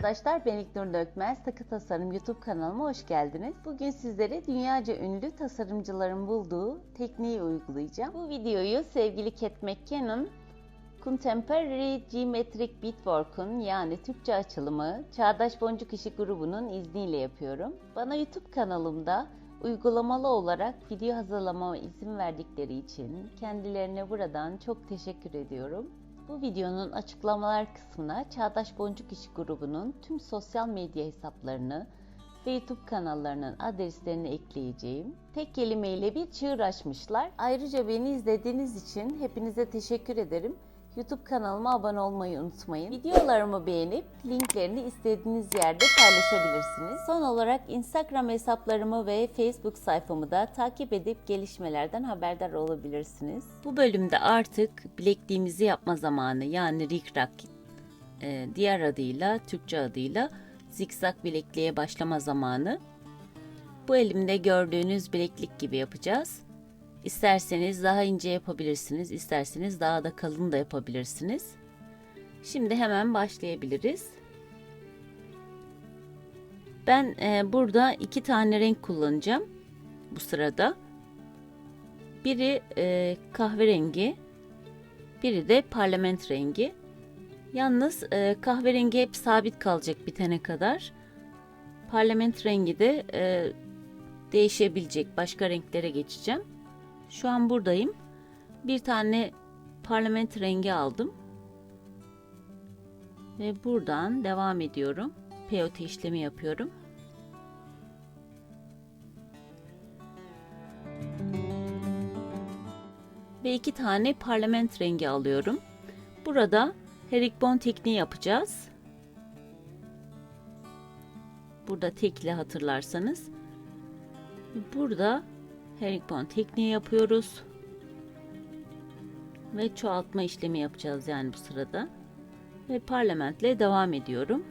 arkadaşlar, ben İlknur Dökmez. Takı Tasarım YouTube kanalıma hoş geldiniz. Bugün sizlere dünyaca ünlü tasarımcıların bulduğu tekniği uygulayacağım. Bu videoyu sevgili Cat McKinnon, Contemporary Geometric Beadwork'un yani Türkçe açılımı Çağdaş Boncuk İşi grubunun izniyle yapıyorum. Bana YouTube kanalımda uygulamalı olarak video hazırlamama izin verdikleri için kendilerine buradan çok teşekkür ediyorum. Bu videonun açıklamalar kısmına Çağdaş Boncuk İşi grubunun tüm sosyal medya hesaplarını ve YouTube kanallarının adreslerini ekleyeceğim. Tek kelimeyle bir çığır açmışlar. Ayrıca beni izlediğiniz için hepinize teşekkür ederim. YouTube kanalıma abone olmayı unutmayın. Videolarımı beğenip linklerini istediğiniz yerde paylaşabilirsiniz. Son olarak Instagram hesaplarımı ve Facebook sayfamı da takip edip gelişmelerden haberdar olabilirsiniz. Bu bölümde artık bilekliğimizi yapma zamanı, yani rikrak, diğer adıyla, Türkçe adıyla zikzak bilekliğe başlama zamanı. Bu elimde gördüğünüz bileklik gibi yapacağız. İsterseniz daha ince yapabilirsiniz, isterseniz daha da kalın da yapabilirsiniz. Şimdi hemen başlayabiliriz. Ben burada iki tane renk kullanacağım bu sırada. Biri kahverengi, biri de parlament rengi. Yalnız kahverengi hep sabit kalacak bitene kadar. Parlament rengi de değişebilecek, başka renklere geçeceğim. Şu an buradayım. Bir tane parlament rengi aldım. Ve buradan devam ediyorum. Peyote işlemi yapıyorum. Ve iki tane parlament rengi alıyorum. Burada herringbone tekniği yapacağız. Burada tekli, hatırlarsanız. Burada herringbone tekniği yapıyoruz. Ve çoğaltma işlemi yapacağız yani bu sırada. Ve parlamentle devam ediyorum.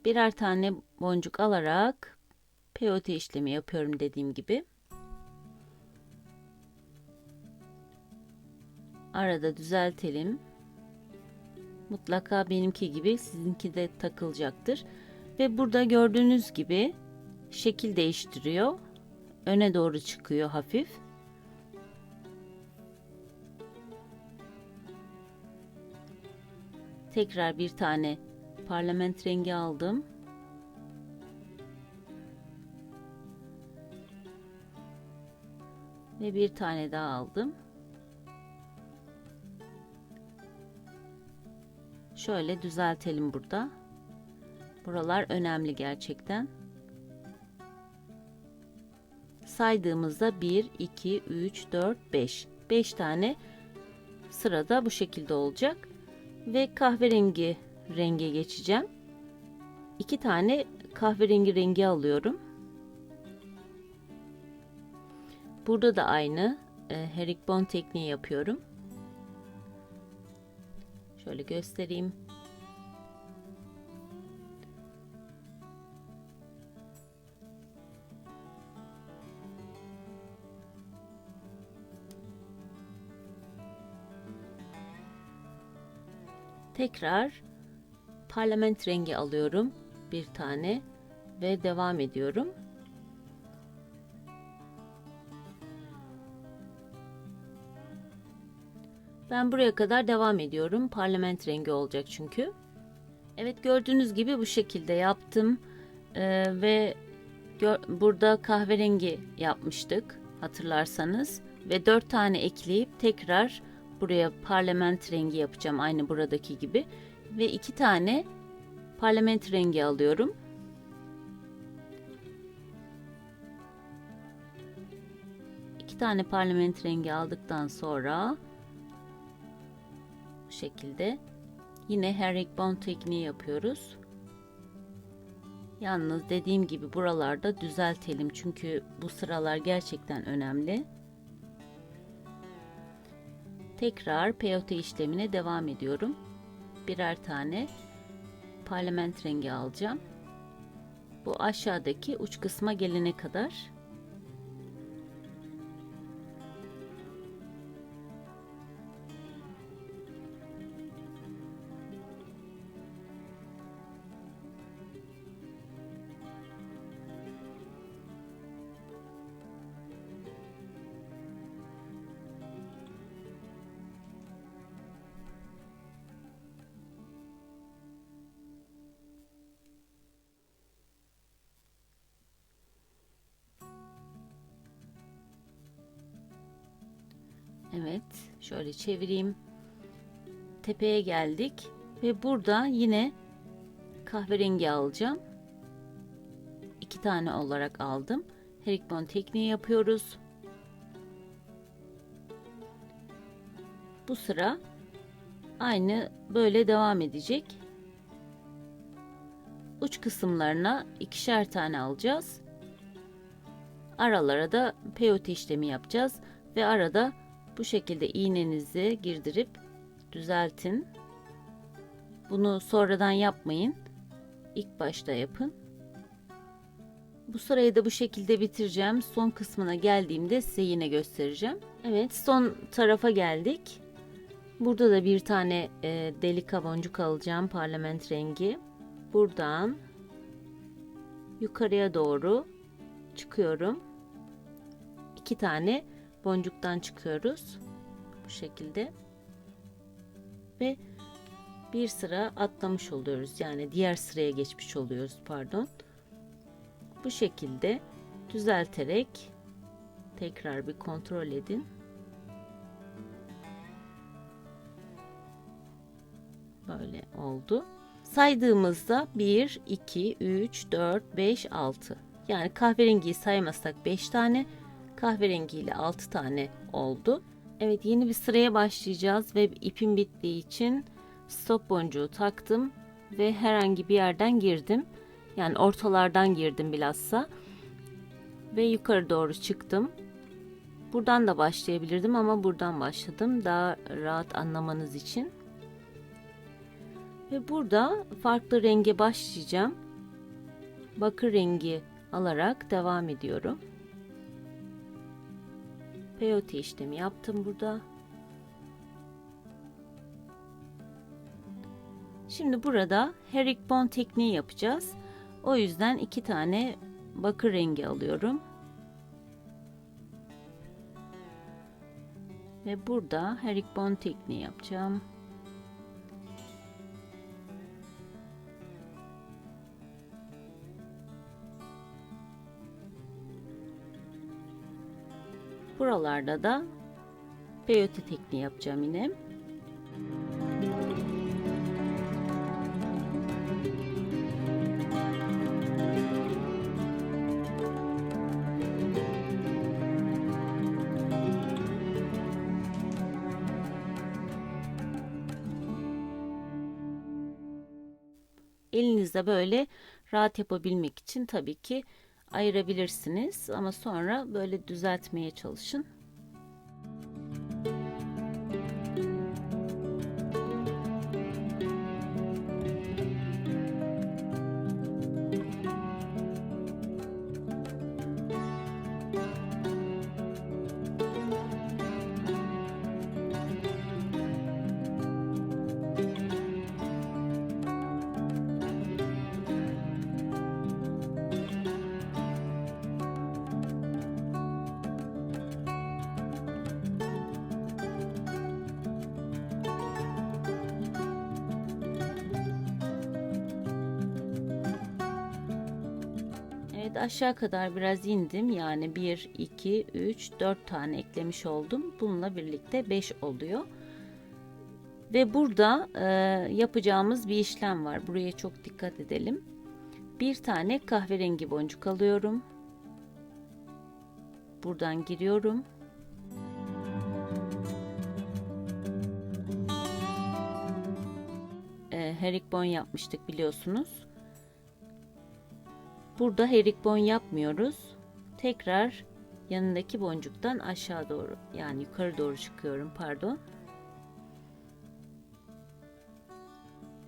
Birer tane boncuk alarak peyote işlemi yapıyorum dediğim gibi. Arada düzeltelim. Mutlaka benimki gibi sizinki de takılacaktır. Ve burada gördüğünüz gibi şekil değiştiriyor. Öne doğru çıkıyor hafif. Tekrar bir tane parlament rengi aldım. Ve bir tane daha aldım. Şöyle düzeltelim burada. Buralar önemli gerçekten. Saydığımızda 1, 2, 3, 4, 5. 5 tane sırada bu şekilde olacak. Ve kahverengi renge geçeceğim. 2 tane kahverengi rengi alıyorum. Burada da aynı herringbone tekniği yapıyorum. Şöyle göstereyim. Tekrar parlament rengi alıyorum bir tane ve devam ediyorum. Ben buraya kadar devam ediyorum. Parlament rengi olacak çünkü. Evet, gördüğünüz gibi bu şekilde yaptım. Ve burada kahverengi yapmıştık hatırlarsanız. Ve 4 tane ekleyip tekrar buraya parlament rengi yapacağım. Aynı buradaki gibi. Ve 2 tane parlament rengi alıyorum. İki tane parlament rengi aldıktan sonra bu şekilde yine herringbone tekniği yapıyoruz. Yalnız dediğim gibi buralarda düzeltelim çünkü bu sıralar gerçekten önemli. Tekrar peyote işlemine devam ediyorum. Birer tane parlament rengi alacağım. Bu aşağıdaki uç kısma gelene kadar. Evet, şöyle çevireyim. Tepeye geldik ve burada yine kahverengi alacağım. 2 tane olarak aldım. Herikbon tekniği yapıyoruz. Bu sıra aynı böyle devam edecek. Uç kısımlarına 2'şer tane alacağız. Aralara da peyote işlemi yapacağız ve arada bu şekilde iğnenizi girdirip düzeltin. Bunu sonradan yapmayın. İlk başta yapın. Bu sırayı da bu şekilde bitireceğim. Son kısmına geldiğimde size yine göstereceğim. Evet, son tarafa geldik. Burada da bir tane delika boncuk alacağım, parlament rengi. Buradan yukarıya doğru çıkıyorum. 2 tane boncuktan çıkıyoruz. Bu şekilde. Ve bir sıra atlamış oluyoruz. Yani diğer sıraya geçmiş oluyoruz, pardon. Bu şekilde düzelterek tekrar bir kontrol edin. Böyle oldu. Saydığımızda 1, 2, 3, 4, 5, 6. Yani kahverengiyi saymazsak 5 tane, kahverengiyle 6 tane oldu. Evet, yeni bir sıraya başlayacağız ve ipim bittiği için stop boncuğu taktım ve herhangi bir yerden girdim. Yani ortalardan girdim bilhassa. Ve yukarı doğru çıktım. Buradan da başlayabilirdim ama buradan başladım. Daha rahat anlamanız için. Ve burada farklı renge başlayacağım. Bakır rengi alarak devam ediyorum. Peyote işlemi yaptım burada. Şimdi burada herikbon tekniği yapacağız. O yüzden 2 tane bakır rengi alıyorum. Ve burada herikbon tekniği yapacağım. Buralarda da peyote tekniği yapacağım yine. Elinizde böyle rahat yapabilmek için tabii ki ayırabilirsiniz ama sonra böyle düzeltmeye çalışın. Evet, aşağı kadar biraz indim. Yani 1, 2, 3, 4 tane eklemiş oldum. Bununla birlikte 5 oluyor. Ve burada yapacağımız bir işlem var. Buraya çok dikkat edelim. Bir tane kahverengi boncuk alıyorum. Buradan giriyorum. Herikbon yapmıştık biliyorsunuz. Burada herikbon yapmıyoruz. Tekrar yanındaki boncuktan aşağı doğru, yani yukarı doğru çıkıyorum, pardon.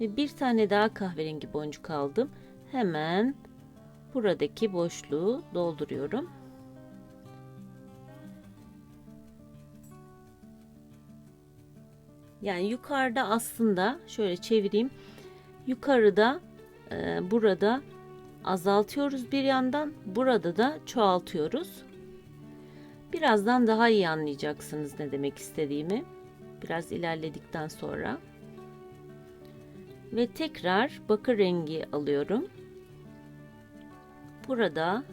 Ve bir tane daha kahverengi boncuk aldım. Hemen buradaki boşluğu dolduruyorum. Yani yukarıda aslında şöyle çevireyim. Yukarıda burada azaltıyoruz bir yandan, burada da çoğaltıyoruz. Birazdan daha iyi anlayacaksınız ne demek istediğimi. Biraz ilerledikten sonra. Ve tekrar bakır rengi alıyorum. Burada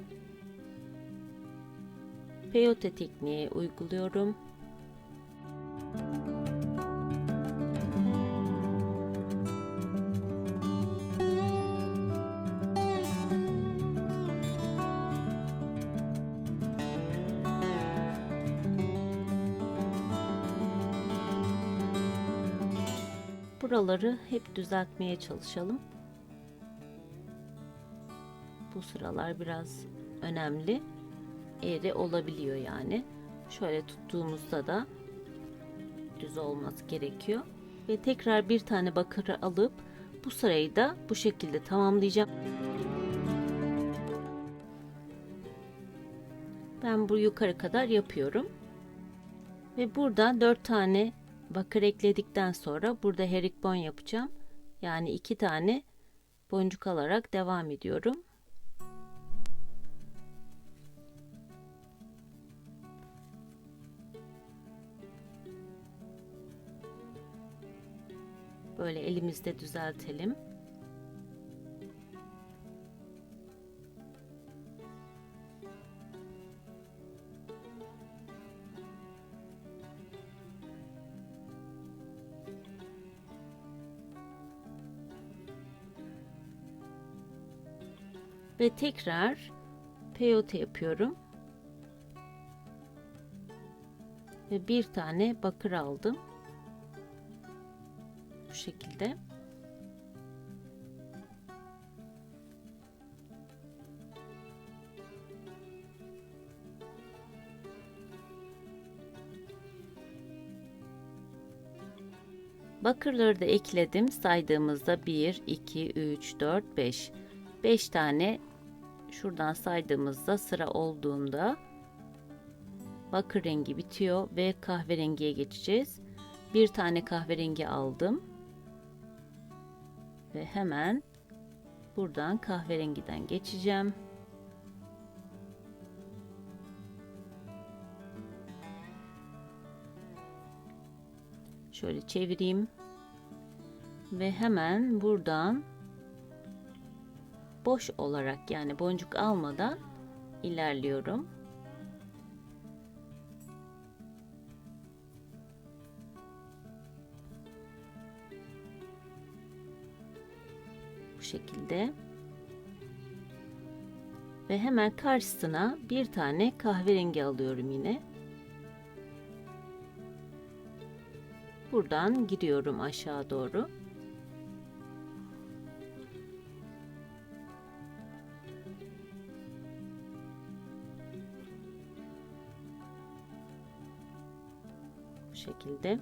peyote tekniği uyguluyorum. Buraları hep düzeltmeye çalışalım. Bu sıralar biraz önemli. Eğri olabiliyor yani. Şöyle tuttuğumuzda da düz olması gerekiyor. Ve tekrar bir tane bakırı alıp bu sırayı da bu şekilde tamamlayacağım. Ben bu yukarı kadar yapıyorum. Ve burada 4 tane bakır ekledikten sonra burada herikbon yapacağım. Yani 2 tane boncuk alarak devam ediyorum. Böyle elimizde düzeltelim. Ve tekrar peyote yapıyorum. Ve bir tane bakır aldım. Bu şekilde. Bakırları da ekledim. Saydığımızda 1, 2, 3, 4, 5. 5 tane şuradan saydığımızda sıra olduğunda bakır rengi bitiyor ve kahverengiye geçeceğiz. Bir tane kahverengi aldım. Ve hemen buradan kahverengiden geçeceğim. Şöyle çevireyim. Ve hemen buradan boş olarak yani boncuk almadan ilerliyorum. Bu şekilde. Ve hemen karşısına bir tane kahverengi alıyorum yine. Buradan giriyorum aşağı doğru. Bu şekilde.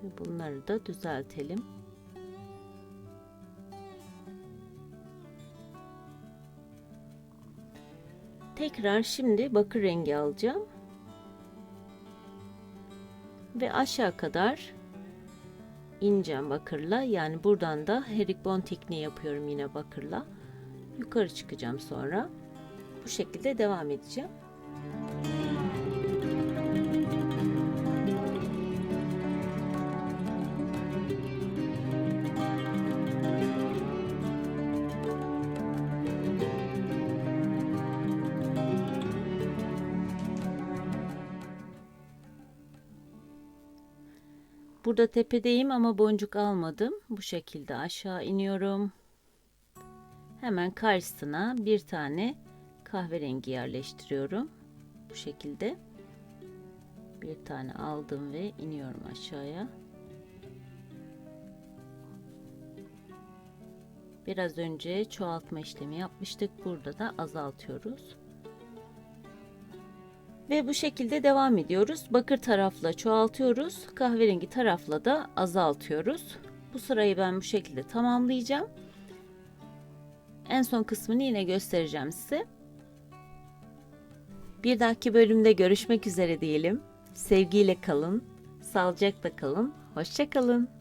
Ve bunları da düzeltelim. Tekrar şimdi bakır rengi alacağım. Ve aşağı kadar ineceğim bakırla. Yani buradan da herikbon tekniği yapıyorum yine bakırla. Yukarı çıkacağım sonra. Bu şekilde devam edeceğim. Burada tepedeyim ama boncuk almadım. Bu şekilde aşağı iniyorum. Hemen karşısına bir tane kahverengi yerleştiriyorum. Bu şekilde. Bir tane aldım ve iniyorum aşağıya. Biraz önce çoğaltma işlemi yapmıştık. Burada da azaltıyoruz. Ve bu şekilde devam ediyoruz. Bakır tarafla çoğaltıyoruz. Kahverengi tarafla da azaltıyoruz. Bu sırayı ben bu şekilde tamamlayacağım. En son kısmını yine göstereceğim size. Bir dahaki bölümde görüşmek üzere diyelim. Sevgiyle kalın, sağlıcakla kalın, hoşça kalın.